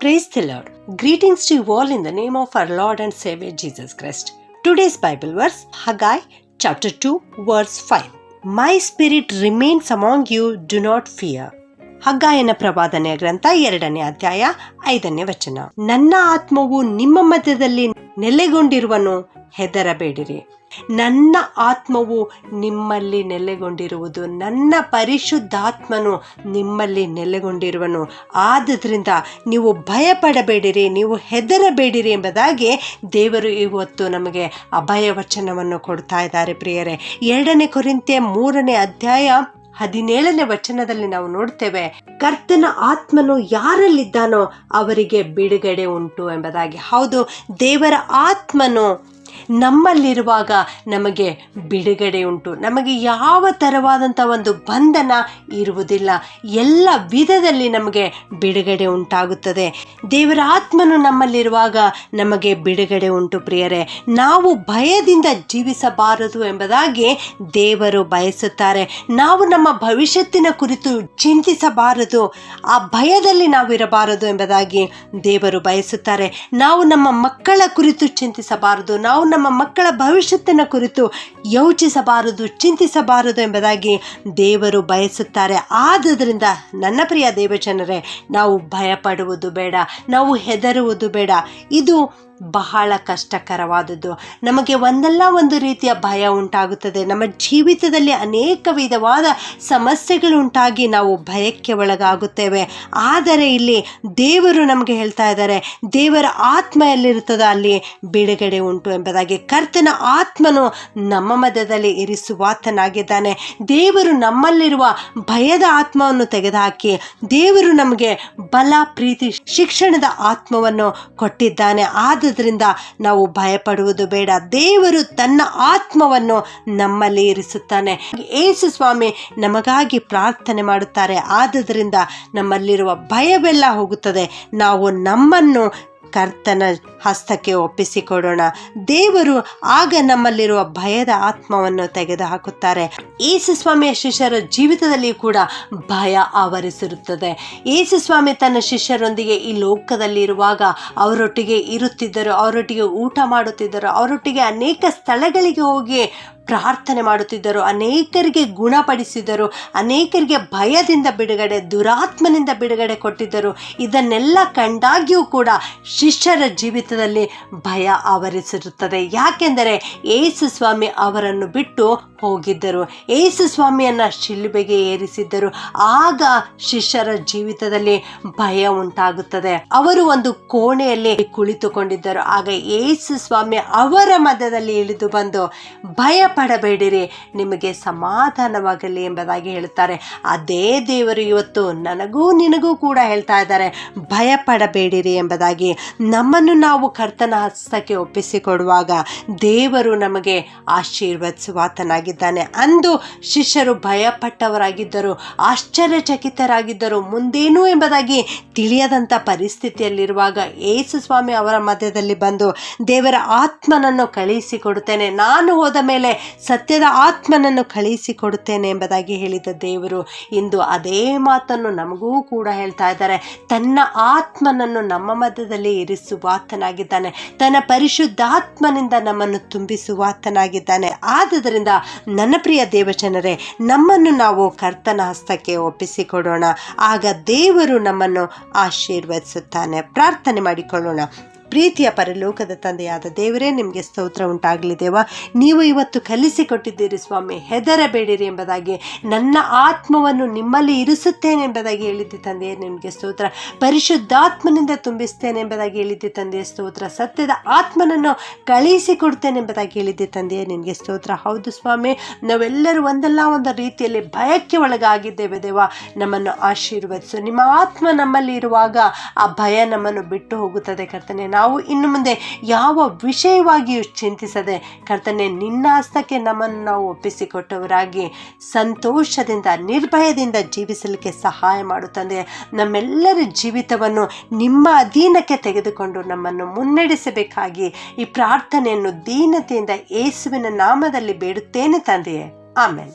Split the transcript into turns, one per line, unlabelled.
Praise the Lord. Greetings to you all in the name of our Lord and Savior Jesus Christ. Today's Bible verse, Haggai chapter 2 verse 5. My spirit remains among you, do not fear. ಹಗ್ಗಾಯನ ಪ್ರವಾದನೆಯ ಗ್ರಂಥ 2ನೇ ಅಧ್ಯಾಯ 5ನೇ ವಚನ. ನನ್ನ ಆತ್ಮವು ನಿಮ್ಮ ಮಧ್ಯದಲ್ಲಿ ನೆಲೆಗೊಂಡಿರುವನು, ಹೆದರಬೇಡಿರಿ. ನನ್ನ ಆತ್ಮವು ನಿಮ್ಮಲ್ಲಿ ನೆಲೆಗೊಂಡಿರುವುದು, ನನ್ನ ಪರಿಶುದ್ಧಾತ್ಮನು ನಿಮ್ಮಲ್ಲಿ ನೆಲೆಗೊಂಡಿರುವನು. ಆದುದರಿಂದ ನೀವು ಭಯಪಡಬೇಡಿರಿ, ನೀವು ಹೆದರಬೇಡಿರಿ ಎಂಬುದಾಗಿ ದೇವರು ಇವತ್ತು ನಮಗೆ ಅಭಯ ವಚನವನ್ನು ಕೊಡ್ತಾ ಇದ್ದಾರೆ. ಪ್ರಿಯರೇ, 2ನೇ ಕೊರಿಂಥ್ಯ 3ನೇ ಅಧ್ಯಾಯ 17ನೇ ವಚನದಲ್ಲಿ ನಾವು ನೋಡ್ತೇವೆ, ಕರ್ತನ ಆತ್ಮನು ಯಾರಲ್ಲಿದ್ದಾನೋ ಅವರಿಗೆ ಬಿಡುಗಡೆ ಉಂಟು ಎಂಬುದಾಗಿ. ಹೌದು, ದೇವರ ಆತ್ಮನು ನಮ್ಮಲ್ಲಿರುವಾಗ ನಮಗೆ ಬಿಡುಗಡೆ ಉಂಟು. ನಮಗೆ ಯಾವ ಥರವಾದಂಥ ಒಂದು ಬಂಧನ ಇರುವುದಿಲ್ಲ. ಎಲ್ಲ ವಿಧದಲ್ಲಿ ನಮಗೆ ಬಿಡುಗಡೆ ಉಂಟಾಗುತ್ತದೆ. ದೇವರ ಆತ್ಮನು ನಮ್ಮಲ್ಲಿರುವಾಗ ನಮಗೆ ಬಿಡುಗಡೆ ಉಂಟು. ಪ್ರಿಯರೇ, ನಾವು ಭಯದಿಂದ ಜೀವಿಸಬಾರದು ಎಂಬುದಾಗಿ ದೇವರು ಬಯಸುತ್ತಾರೆ. ನಾವು ನಮ್ಮ ಭವಿಷ್ಯತ್ತಿನ ಕುರಿತು ಚಿಂತಿಸಬಾರದು, ಆ ಭಯದಲ್ಲಿ ನಾವು ಇರಬಾರದು ಎಂಬುದಾಗಿ ದೇವರು ಬಯಸುತ್ತಾರೆ. ನಾವು ನಮ್ಮ ಮಕ್ಕಳ ಕುರಿತು ಚಿಂತಿಸಬಾರದು, ನಾವು ನಮ್ಮ ಮಕ್ಕಳ ಭವಿಷ್ಯತ್ತಿನ ಕುರಿತು ಯೋಚಿಸಬಾರದು, ಚಿಂತಿಸಬಾರದು ಎಂಬುದಾಗಿ ದೇವರು ಬಯಸುತ್ತಾರೆ. ಆದುದರಿಂದ ನನ್ನ ಪ್ರಿಯ ದೇವಜನರೇ, ನಾವು ಭಯಪಡುವುದು ಬೇಡ, ನಾವು ಹೆದರುವುದು ಬೇಡ. ಇದು ಬಹಳ ಕಷ್ಟಕರವಾದದ್ದು. ನಮಗೆ ಒಂದಲ್ಲ ಒಂದು ರೀತಿಯ ಭಯ ಉಂಟಾಗುತ್ತದೆ. ನಮ್ಮ ಜೀವಿತದಲ್ಲಿ ಅನೇಕ ವಿಧವಾದ ಸಮಸ್ಯೆಗಳು ಉಂಟಾಗಿ ನಾವು ಭಯಕ್ಕೆ ಒಳಗಾಗುತ್ತೇವೆ. ಆದರೆ ಇಲ್ಲಿ ದೇವರು ನಮಗೆ ಹೇಳ್ತಾ ಇದ್ದಾರೆ, ದೇವರ ಆತ್ಮ ಎಲ್ಲಿರುತ್ತದೋ ಅಲ್ಲಿ ಬಿಡುಗಡೆ ಉಂಟು ಎಂಬುದಾಗಿ. ಕರ್ತನ ಆತ್ಮನು ನಮ್ಮ ಮಧ್ಯದಲ್ಲಿ ಇರಿಸುವಾತನಾಗಿದ್ದಾನೆ. ದೇವರು ನಮ್ಮಲ್ಲಿರುವ ಭಯದ ಆತ್ಮವನ್ನು ತೆಗೆದುಹಾಕಿ ದೇವರು ನಮಗೆ ಬಲ, ಪ್ರೀತಿ, ಶಿಕ್ಷಣದ ಆತ್ಮವನ್ನು ಕೊಟ್ಟಿದ್ದಾನೆ. ಆದುದರಿಂದ ನಾವು ಭಯಪಡುವುದು ಬೇಡ. ದೇವರು ತನ್ನ ಆತ್ಮವನ್ನು ನಮ್ಮಲ್ಲಿ ಇರಿಸುತ್ತಾನೆ. ಯೇಸು ಸ್ವಾಮಿ ನಮಗಾಗಿ ಪ್ರಾರ್ಥನೆ ಮಾಡುತ್ತಾರೆ. ಆದುದರಿಂದ ನಮ್ಮಲ್ಲಿರುವ ಭಯವೆಲ್ಲ ಹೋಗುತ್ತದೆ. ನಾವು ನಮ್ಮನ್ನು ಕರ್ತನ ಹಸ್ತಕ್ಕೆ ಒಪ್ಪಿಸಿಕೊಡೋಣ. ದೇವರು ಆಗ ನಮ್ಮಲ್ಲಿರುವ ಭಯದ ಆತ್ಮವನ್ನು ತೆಗೆದುಹಾಕುತ್ತಾರೆ. ಯೇಸು ಸ್ವಾಮಿಯ ಶಿಷ್ಯರ ಜೀವಿತದಲ್ಲಿ ಕೂಡ ಭಯ ಆವರಿಸಿರುತ್ತದೆ. ಯೇಸು ಸ್ವಾಮಿ ತನ್ನ ಶಿಷ್ಯರೊಂದಿಗೆ ಈ ಲೋಕದಲ್ಲಿ ಇರುವಾಗ ಅವರೊಟ್ಟಿಗೆ ಇರುತ್ತಿದ್ದರು, ಅವರೊಟ್ಟಿಗೆ ಊಟ ಮಾಡುತ್ತಿದ್ದರು, ಅವರೊಟ್ಟಿಗೆ ಅನೇಕ ಸ್ಥಳಗಳಿಗೆ ಹೋಗಿ ಪ್ರಾರ್ಥನೆ ಮಾಡುತ್ತಿದ್ದರು, ಅನೇಕರಿಗೆ ಗುಣಪಡಿಸಿದರು, ಅನೇಕರಿಗೆ ಭಯದಿಂದ ಬಿಡುಗಡೆ, ದುರಾತ್ಮನಿಂದ ಬಿಡುಗಡೆ ಕೊಟ್ಟಿದ್ದರು. ಇದನ್ನೆಲ್ಲ ಕಂಡಾಗ್ಯೂ ಕೂಡ ಶಿಷ್ಯರ ಜೀವಿತದಲ್ಲಿ ಭಯ ಆವರಿಸಿರುತ್ತದೆ. ಯಾಕೆಂದರೆ ಯೇಸು ಸ್ವಾಮಿ ಅವರನ್ನು ಬಿಟ್ಟು ಹೋಗಿದ್ದರು, ಯೇಸು ಸ್ವಾಮಿಯನ್ನು ಶಿಲುಬೆಗೆ ಏರಿಸಿದ್ದರು. ಆಗ ಶಿಷ್ಯರ ಜೀವಿತದಲ್ಲಿ ಭಯ ಉಂಟಾಗುತ್ತದೆ. ಅವರು ಒಂದು ಕೋಣೆಯಲ್ಲಿ ಕುಳಿತುಕೊಂಡಿದ್ದರು. ಆಗ ಯೇಸು ಸ್ವಾಮಿ ಅವರ ಮಧ್ಯದಲ್ಲಿ ಇಳಿದು ಬಂದು, ಭಯಪಡಬೇಡಿರಿ, ನಿಮಗೆ ಸಮಾಧಾನವಾಗಲಿ ಎಂಬುದಾಗಿ ಹೇಳುತ್ತಾರೆ. ಅದೇ ದೇವರು ಇವತ್ತು ನನಗೂ ನಿನಗೂ ಕೂಡ ಹೇಳ್ತಾ ಇದ್ದಾರೆ, ಭಯಪಡಬೇಡಿರಿ ಎಂಬುದಾಗಿ. ನಮ್ಮನ್ನು ನಾವು ಕರ್ತನ ಹಸ್ತಕ್ಕೆ ಒಪ್ಪಿಸಿಕೊಡುವಾಗ ದೇವರು ನಮಗೆ ಆಶೀರ್ವದಿಸುವಾತನಾಗಿದ್ದಾನೆ. ಅಂದು ಶಿಷ್ಯರು ಭಯಪಟ್ಟವರಾಗಿದ್ದರು, ಆಶ್ಚರ್ಯಚಕಿತರಾಗಿದ್ದರು. ಮುಂದೇನು ಎಂಬುದಾಗಿ ತಿಳಿಯದಂಥ ಪರಿಸ್ಥಿತಿಯಲ್ಲಿರುವಾಗ ಯೇಸು ಸ್ವಾಮಿ ಅವರ ಮಧ್ಯದಲ್ಲಿ ಬಂದು, ದೇವರ ಆತ್ಮನನ್ನು ಕಳುಹಿಸಿಕೊಡುತ್ತೇನೆ, ನಾನು ಹೋದ ಮೇಲೆ ಸತ್ಯದ ಆತ್ಮನನ್ನು ಕಳುಹಿಸಿಕೊಡುತ್ತೇನೆ ಎಂಬುದಾಗಿ ಹೇಳಿದ ದೇವರು ಇಂದು ಅದೇ ಮಾತನ್ನು ನಮಗೂ ಕೂಡ ಹೇಳ್ತಾ ಇದ್ದಾರೆ. ತನ್ನ ಆತ್ಮನನ್ನು ನಮ್ಮ ಮಧ್ಯದಲ್ಲಿ ಇರಿಸುವಾತನಾಗಿದ್ದಾನೆ, ತನ್ನ ಪರಿಶುದ್ಧಾತ್ಮನಿಂದ ನಮ್ಮನ್ನು ತುಂಬಿಸುವಾತನಾಗಿದ್ದಾನೆ. ಆದುದರಿಂದ ನನ್ನ ಪ್ರಿಯ ದೇವಜನರೇ, ನಮ್ಮನ್ನು ನಾವು ಕರ್ತನ ಹಸ್ತಕ್ಕೆ ಒಪ್ಪಿಸಿಕೊಡೋಣ. ಆಗ ದೇವರು ನಮ್ಮನ್ನು ಆಶೀರ್ವದಿಸುತ್ತಾನೆ. ಪ್ರಾರ್ಥನೆ ಮಾಡಿಕೊಳ್ಳೋಣ. ಪ್ರೀತಿಯ ಪರಲೋಕದ ತಂದೆಯಾದ ದೇವರೇ, ನಿಮಗೆ ಸ್ತೋತ್ರ ಉಂಟಾಗಲಿ. ದೇವ, ನೀವು ಇವತ್ತು ಕಲಿಸಿಕೊಟ್ಟಿದ್ದೀರಿ ಸ್ವಾಮಿ, ಹೆದರಬೇಡಿರಿ ಎಂಬುದಾಗಿ. ನನ್ನ ಆತ್ಮವನ್ನು ನಿಮ್ಮಲ್ಲಿ ಇರಿಸುತ್ತೇನೆ ಎಂಬುದಾಗಿ ಹೇಳಿದ್ದೆ ತಂದೆಯೇ, ನಿಮಗೆ ಸ್ತೋತ್ರ. ಪರಿಶುದ್ಧಾತ್ಮನಿಂದ ತುಂಬಿಸ್ತೇನೆ ಎಂಬುದಾಗಿ ಹೇಳಿದ್ದೆ ತಂದೆಯೇ, ಸ್ತೋತ್ರ. ಸತ್ಯದ ಆತ್ಮನನ್ನು ಕಳುಹಿಸಿಕೊಡ್ತೇನೆ ಎಂಬುದಾಗಿ ಹೇಳಿದ್ದೆ ತಂದೆಯೇ, ನಿಮಗೆ ಸ್ತೋತ್ರ. ಹೌದು ಸ್ವಾಮಿ, ನಾವೆಲ್ಲರೂ ಒಂದಲ್ಲ ಒಂದು ರೀತಿಯಲ್ಲಿ ಭಯಕ್ಕೆ ಒಳಗಾಗಿದ್ದೇವೆ. ದೇವ, ನಮ್ಮನ್ನು ಆಶೀರ್ವದಿಸು. ನಿಮ್ಮ ಆತ್ಮ ನಮ್ಮಲ್ಲಿ ಇರುವಾಗ ಆ ಭಯ ನಮ್ಮನ್ನು ಬಿಟ್ಟು ಹೋಗುತ್ತದೆ. ಕರ್ತನೆ, ನಾವು ಇನ್ನು ಮುಂದೆ ಯಾವ ವಿಷಯವಾಗಿಯೂ ಚಿಂತಿಸದೆ ಕರ್ತನೆ, ನಿನ್ನ ಹಸ್ತಕ್ಕೆ ನಮ್ಮನ್ನು ನಾವು ಒಪ್ಪಿಸಿಕೊಟ್ಟವರಾಗಿ ಸಂತೋಷದಿಂದ, ನಿರ್ಭಯದಿಂದ ಜೀವಿಸಲಿಕ್ಕೆ ಸಹಾಯ ಮಾಡುತ್ತದೆ. ನಮ್ಮೆಲ್ಲರ ಜೀವಿತವನ್ನು ನಿಮ್ಮ ಅಧೀನಕ್ಕೆ ತೆಗೆದುಕೊಂಡು ನಮ್ಮನ್ನು ಮುನ್ನಡೆಸಬೇಕಾಗಿ ಈ ಪ್ರಾರ್ಥನೆಯನ್ನು ದೀನತೆಯಿಂದ ಯೇಸುವಿನ ನಾಮದಲ್ಲಿ ಬೇಡುತ್ತೇನೆ ತಂದೆಯೇ. ಆಮೆನ್.